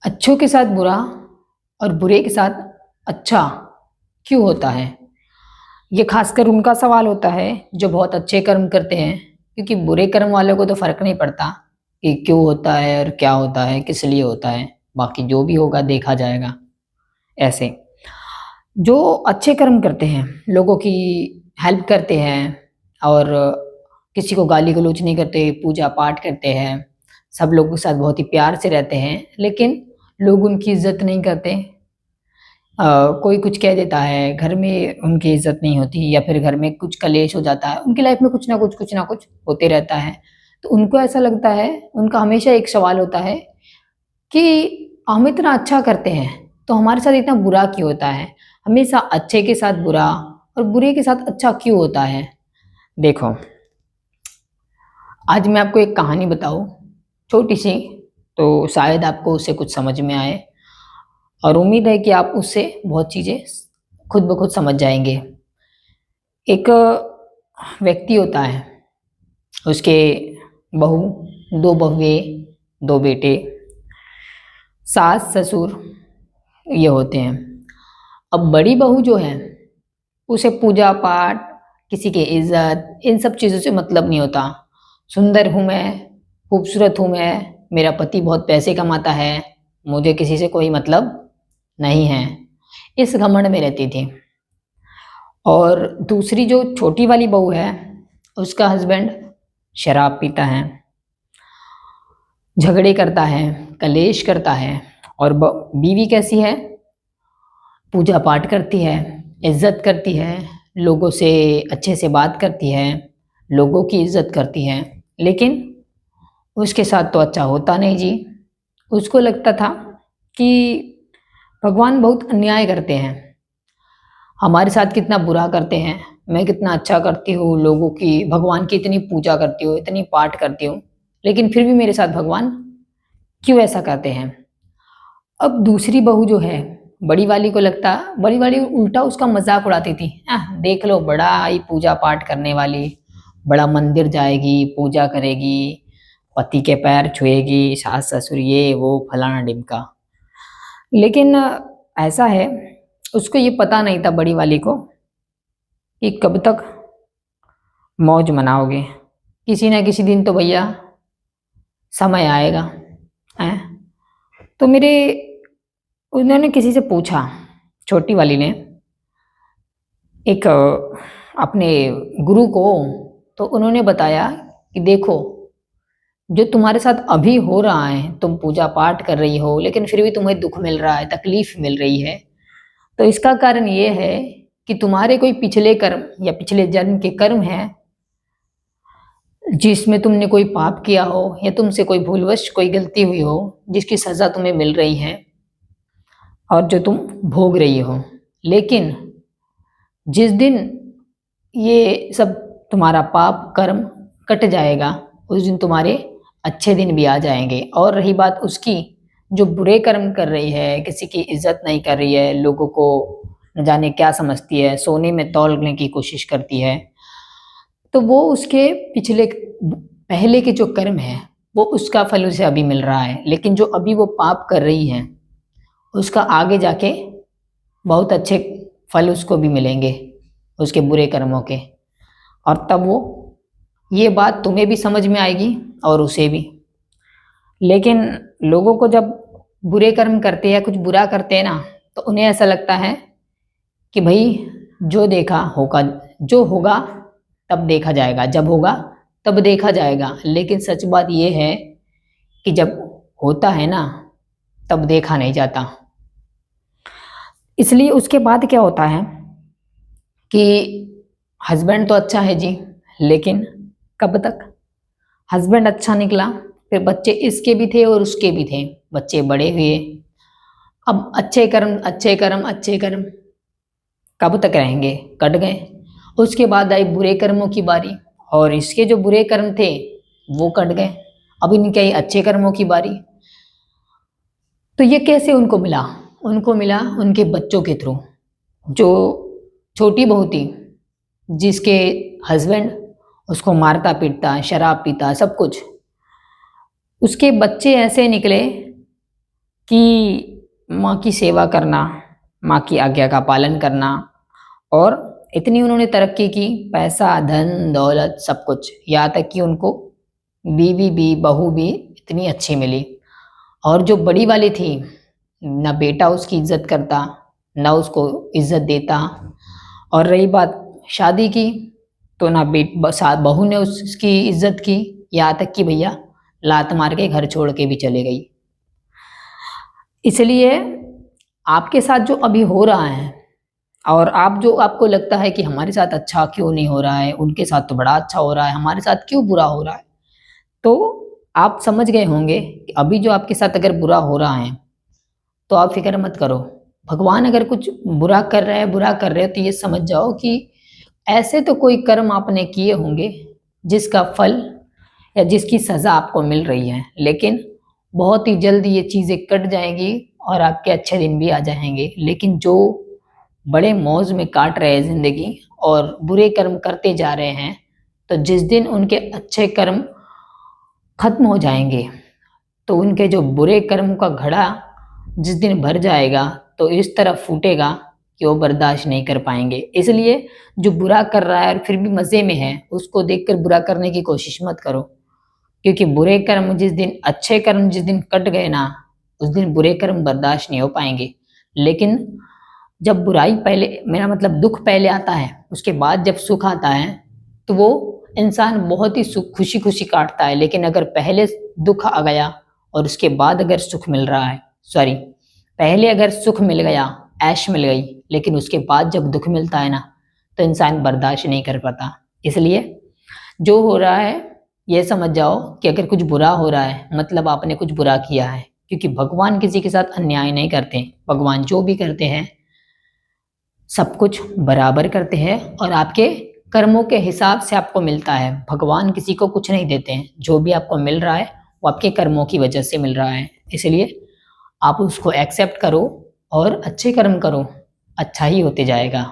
अच्छों के साथ बुरा और बुरे के साथ अच्छा क्यों होता है? ये खासकर उनका सवाल होता है जो बहुत अच्छे कर्म करते हैं, क्योंकि बुरे कर्म वालों को तो फ़र्क नहीं पड़ता कि क्यों होता है और क्या होता है, किस लिए होता है। बाकी जो भी होगा देखा जाएगा। ऐसे जो अच्छे कर्म करते हैं, लोगों की हेल्प करते हैं और किसी को गाली-गलौच नहीं करते, पूजा-पाठ करते हैं, सब लोगों के साथ बहुत ही प्यार से रहते हैं, लेकिन लोग उनकी इज़्ज़त नहीं करते। कोई कुछ कह देता है, घर में उनकी इज़्ज़त नहीं होती या फिर घर में कुछ कलेश हो जाता है, उनकी लाइफ़ में कुछ ना कुछ होते रहता है। तो उनको ऐसा लगता है, उनका हमेशा एक सवाल होता है कि हम इतना अच्छा करते हैं, तो हमारे साथ इतना बुरा क्यों होता है? हमेशा अच्छे के साथ बुरा और बुरे के साथ अच्छा क्यों होता है? देखो, आज मैं आपको एक कहानी बताऊँ, छोटी-सी, तो शायद आपको उससे कुछ समझ में आए और उम्मीद है कि आप उससे बहुत चीज़ें खुद ब खुद समझ जाएँगे। एक व्यक्ति होता है, उसके बहू, 2 बहुएँ, 2 बेटे, सास-ससुर ये होते हैं। अब बड़ी बहू जो है, उसे पूजा-पाठ, किसी की इज़्ज़त, इन सब चीज़ों से मतलब नहीं होता। सुंदर हूँ मैं, खूबसूरत हूँ मैं, मेरा पति बहुत पैसे कमाता है, मुझे किसी से कोई मतलब नहीं है। इस घमंड में रहती थी। और दूसरी जो छोटी वाली बहू है, उसका हस्बैंड शराब पीता है, झगड़े करता है, कलेश करता है और बीवी कैसी है? पूजा पाठ करती है, इज़्ज़त करती है, लोगों से अच्छे से बात करती है, लोगों की इज़्ज़त करती है, लेकिन उसके साथ तो अच्छा होता नहीं जी। उसको लगता था कि भगवान बहुत अन्याय करते हैं, हमारे साथ कितना बुरा करते हैं, मैं कितना अच्छा करती हूँ, लोगों की भगवान की इतनी पूजा करती हूँ, इतनी पाठ करती हूँ, लेकिन फिर भी मेरे साथ भगवान क्यों ऐसा करते हैं? अब दूसरी बहू जो है, बड़ी वाली को लगता, बड़ी वाली उल्टा उसका मज़ाक उड़ाती थी। देख लो बड़ा ही पूजा-पाठ करने वाली, बड़ा मंदिर जाएगी, पूजा करेगी, पति के पैर छुएगी, सास-ससुर ये वो फलाना-ढिमका। लेकिन ऐसा है, उसको ये पता नहीं था बड़ी वाली को कि कब तक मौज मनाओगे। किसी न किसी दिन तो भैया समय आएगा, हैं? तो मेरे उन्होंने किसी से पूछा, छोटी वाली ने, एक अपने गुरु को, तो उन्होंने बताया कि देखो, जो तुम्हारे साथ अभी हो रहा है, तुम पूजा-पाठ कर रही हो, लेकिन फिर भी तुम्हें दुःख मिल रहा है, तकलीफ़ मिल रही है, तो इसका कारण ये है कि तुम्हारे कोई पिछले कर्म या पिछले जन्म के कर्म हैं, जिसमें तुमने कोई पाप किया हो या तुमसे कोई भूलवश कोई गलती हुई हो, जिसकी सज़ा तुम्हें मिल रही है और जो तुम भोग रही हो। लेकिन जिस दिन ये सब तुम्हारा पाप कर्म कट जाएगा, उस दिन तुम्हारे अच्छे दिन भी आ जाएँगे। और रही बात उसकी, जो बुरे कर्म कर रही है, किसी की इज़्ज़त नहीं कर रही है, लोगों को न जाने क्या समझती है, सोने में तौलने की कोशिश करती है, तो वो उसके पिछले पहले के जो कर्म हैं, वो उसका फल उसे अभी मिल रहा है। लेकिन जो अभी वो पाप कर रही है, उसका आगे जाके बहुत अच्छे फल उसको भी मिलेंगे, उसके बुरे कर्मों के। और तब वो ये बात तुम्हें भी समझ में आएगी और उसे भी। लेकिन लोगों को जब बुरे कर्म करते हैं या कुछ बुरा करते हैं ना, तो उन्हें ऐसा लगता है कि भई जो देखा होगा, जो होगा तब देखा जाएगा, जब होगा तब देखा जाएगा। लेकिन सच बात ये है कि जब होता है ना, तब देखा नहीं जाता। इसलिए उसके बाद क्या होता है कि हस्बैंड तो अच्छा है जी, लेकिन कब तक? हस्बैंड अच्छा निकला, फिर बच्चे इसके भी थे और उसके भी थे, बच्चे बड़े हुए। अब अच्छे कर्म, अच्छे कर्म, अच्छे कर्म कब तक रहेंगे? कट गए। उसके बाद आई बुरे कर्मों की बारी और इसके जो बुरे कर्म थे, वो कट गए। अब इनके आई अच्छे कर्मों की बारी। तो ये कैसे उनको मिला? उनको मिला उनके बच्चों के थ्रू। जो छोटी बहू थी, जिसके हस्बैंड उसको मारता-पीटता, शराब पीता, सब कुछ। उसके बच्चे ऐसे निकले कि माँ की सेवा करना, माँ की आज्ञा का पालन करना, और इतनी उन्होंने तरक्की की, पैसा, धन, दौलत सब कुछ, यहाँ तक कि उनको बीवी भी, बहू भी इतनी अच्छी मिली। और जो बड़ी वाली थी, ना बेटा उसकी इज्जत करता, ना उसको इज्जत देता। और रही बात शादी की, तो ना बहू ने उसकी इज्जत की, यहाँ तक कि भैया लात मार के घर छोड़ के भी चले गई। इसलिए आपके साथ जो अभी हो रहा है, और आप जो आपको लगता है कि हमारे साथ अच्छा क्यों नहीं हो रहा है, उनके साथ तो बड़ा अच्छा हो रहा है, हमारे साथ क्यों बुरा हो रहा है, तो आप समझ गए होंगे कि अभी जो आपके साथ अगर बुरा हो रहा है, तो आप फिक्र मत करो। भगवान अगर कुछ बुरा कर रहे हैं, तो ये समझ जाओ कि ऐसे तो कोई कर्म आपने किए होंगे जिसका फल या जिसकी सज़ा आपको मिल रही है, लेकिन बहुत ही जल्द ये चीज़ें कट जाएंगी और आपके अच्छे दिन भी आ जाएंगे। लेकिन जो बड़े मौज में काट रहे हैं ज़िंदगी और बुरे कर्म करते जा रहे हैं, तो जिस दिन उनके अच्छे कर्म खत्म हो जाएंगे, तो उनके जो बुरे कर्म का घड़ा जिस दिन भर जाएगा, तो इस तरह फूटेगा कि वो बर्दाश्त नहीं कर पाएंगे। इसलिए जो बुरा कर रहा है और फिर भी मज़े में है, उसको देखकर बुरा करने की कोशिश मत करो, क्योंकि बुरे कर्म जिस दिन, अच्छे कर्म जिस दिन कट गए ना, उस दिन बुरे कर्म बर्दाश्त नहीं हो पाएंगे। लेकिन जब बुराई पहले, मेरा मतलब दुख पहले आता है, उसके बाद जब सुख आता है, तो वो इंसान बहुत ही सुख खुशी खुशी काटता है। लेकिन अगर पहले दुख आ गया और उसके बाद अगर सुख मिल रहा है, सॉरी, पहले अगर सुख मिल गया, ऐश मिल गई, लेकिन उसके बाद जब दुख मिलता है ना, तो इंसान बर्दाश्त नहीं कर पाता। इसलिए जो हो रहा है, ये समझ जाओ कि अगर कुछ बुरा हो रहा है, मतलब आपने कुछ बुरा किया है, क्योंकि भगवान किसी के साथ अन्याय नहीं करते। भगवान जो भी करते हैं सब कुछ बराबर करते हैं, और आपके कर्मों के हिसाब से आपको मिलता है। भगवान किसी को कुछ नहीं देते हैं, जो भी आपको मिल रहा है वो आपके कर्मों की वजह से मिल रहा है। इसलिए आप उसको एक्सेप्ट करो और अच्छे कर्म करो, अच्छा ही होते जाएगा।